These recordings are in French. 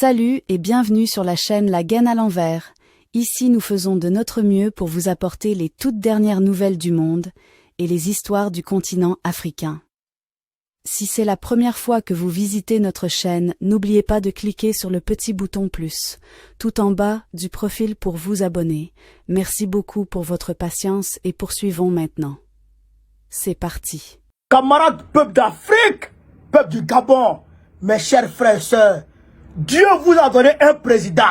Salut et bienvenue sur la chaîne La Gaine à l'envers. Ici nous faisons de notre mieux pour vous apporter les toutes dernières nouvelles du monde et les histoires du continent africain. Si c'est la première fois que vous visitez notre chaîne, n'oubliez pas de cliquer sur le petit bouton plus, tout en bas du profil pour vous abonner. Merci beaucoup pour votre patience et poursuivons maintenant. C'est parti. Camarades peuple d'Afrique, peuple du Gabon, mes chers frères et sœurs, Dieu vous a donné un président.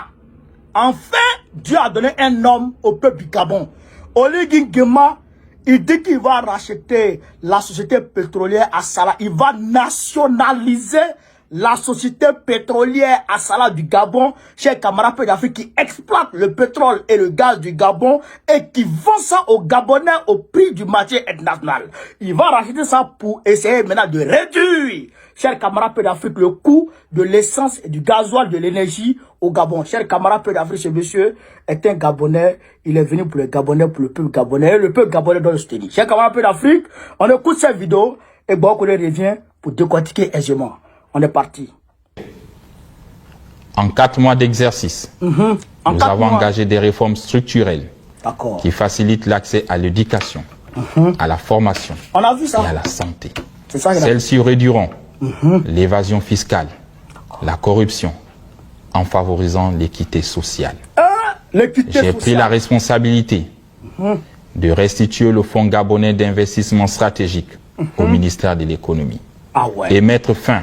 Enfin, Dieu a donné un homme au peuple du Gabon. Oligui Nguema, il dit qu'il va racheter la société pétrolière Assala. Il va nationaliser la société pétrolière Assala du Gabon, chers camarades peuple d'Afrique, qui exploite le pétrole et le gaz du Gabon et qui vend ça aux Gabonais au prix du marché international. Il va racheter ça pour essayer maintenant de réduire, chers camarades peuple d'Afrique, le coût de l'essence et du gasoil, de l'énergie au Gabon. Chers camarades peuple d'Afrique, ce monsieur est un Gabonais. Il est venu pour les Gabonais, pour le peuple gabonais. Le peuple gabonais doit le soutenir. Chers camarades peuple d'Afrique, on écoute cette vidéo et bon, on revient pour décortiquer aisément. On est parti. En 4 mois d'exercice, nous avons engagé des réformes structurelles qui facilitent l'accès à l'éducation, à la formation et à la santé. Celles-ci réduiront l'évasion fiscale, la corruption, en favorisant l'équité sociale. J'ai pris la responsabilité de restituer le Fonds gabonais d'investissement stratégique au ministère de l'économie et mettre fin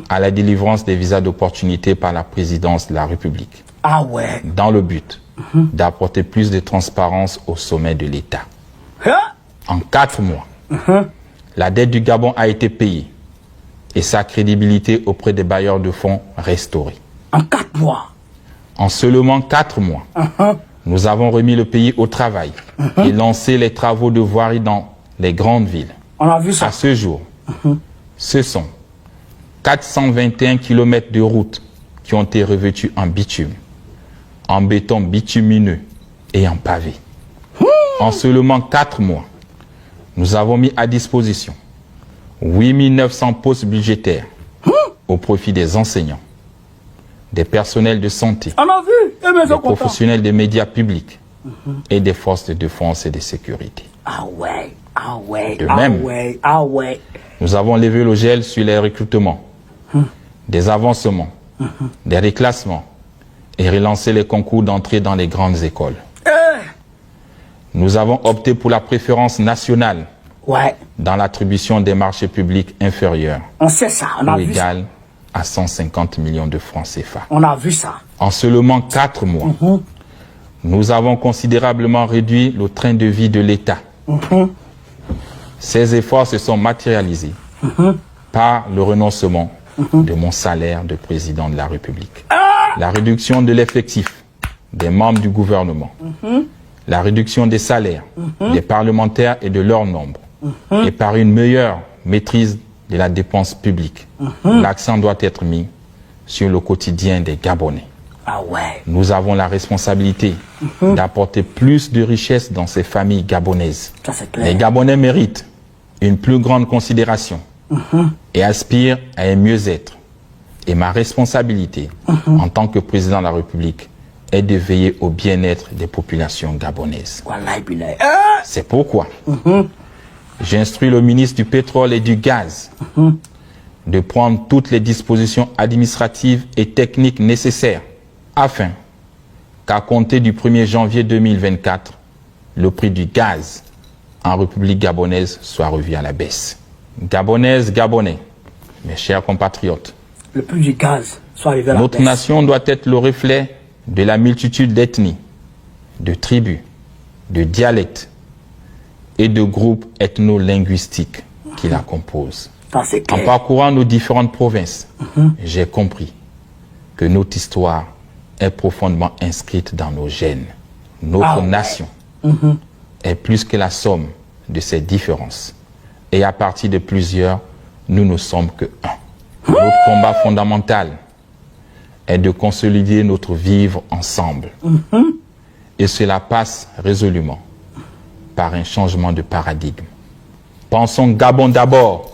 à la délivrance des visas d'opportunité par la présidence de la République, dans le but d'apporter plus de transparence au sommet de l'État. En 4 mois, la dette du Gabon a été payée et sa crédibilité auprès des bailleurs de fonds restaurée. En 4 mois. En seulement 4 mois, nous avons remis le pays au travail et lancé les travaux de voirie dans les grandes villes. On a vu ça. À ce jour, ce sont 421 km de routes qui ont été revêtues en bitume, en béton bitumineux et en pavé. En seulement 4 mois, nous avons mis à disposition 8 900 postes budgétaires au profit des enseignants, des personnels de santé, des professionnels des médias publics et des forces de défense et de sécurité. De même, nous avons levé le gel sur les recrutements, des avancements, des reclassements et relancé les concours d'entrée dans les grandes écoles. Nous avons opté pour la préférence nationale dans l'attribution des marchés publics inférieurs ou égal à 150 millions de francs CFA. On a vu ça. En seulement 4 mois, nous avons considérablement réduit le train de vie de l'État. Ces efforts se sont matérialisés par le renoncement de mon salaire de président de la République, la réduction de l'effectif des membres du gouvernement, la réduction des salaires des parlementaires et de leur nombre, et par une meilleure maîtrise de la dépense publique. L'accent doit être mis sur le quotidien des Gabonais. Nous avons la responsabilité d'apporter plus de richesse dans ces familles gabonaises. Les Gabonais méritent une plus grande considération et aspirent à un mieux-être. Et ma responsabilité en tant que président de la République est de veiller au bien-être des populations gabonaises. C'est pourquoi j'instruis le ministre du pétrole et du gaz de prendre toutes les dispositions administratives et techniques nécessaires afin qu'à compter du 1er janvier 2024, le prix du gaz en République gabonaise soit revu à la baisse. Gabonaises, Gabonais, mes chers compatriotes, le prix du gaz soit arrivé à la baisse. Notre nation doit être le reflet de la multitude d'ethnies, de tribus, de dialectes et de groupes ethno-linguistiques qui la composent. En parcourant nos différentes provinces, j'ai compris que notre histoire est profondément inscrite dans nos gènes. Notre nation est plus que la somme de ses différences. Et à partir de plusieurs, nous ne sommes que un. Notre combat fondamental est de consolider notre vivre ensemble. Et cela passe résolument par un changement de paradigme. Pensons Gabon d'abord.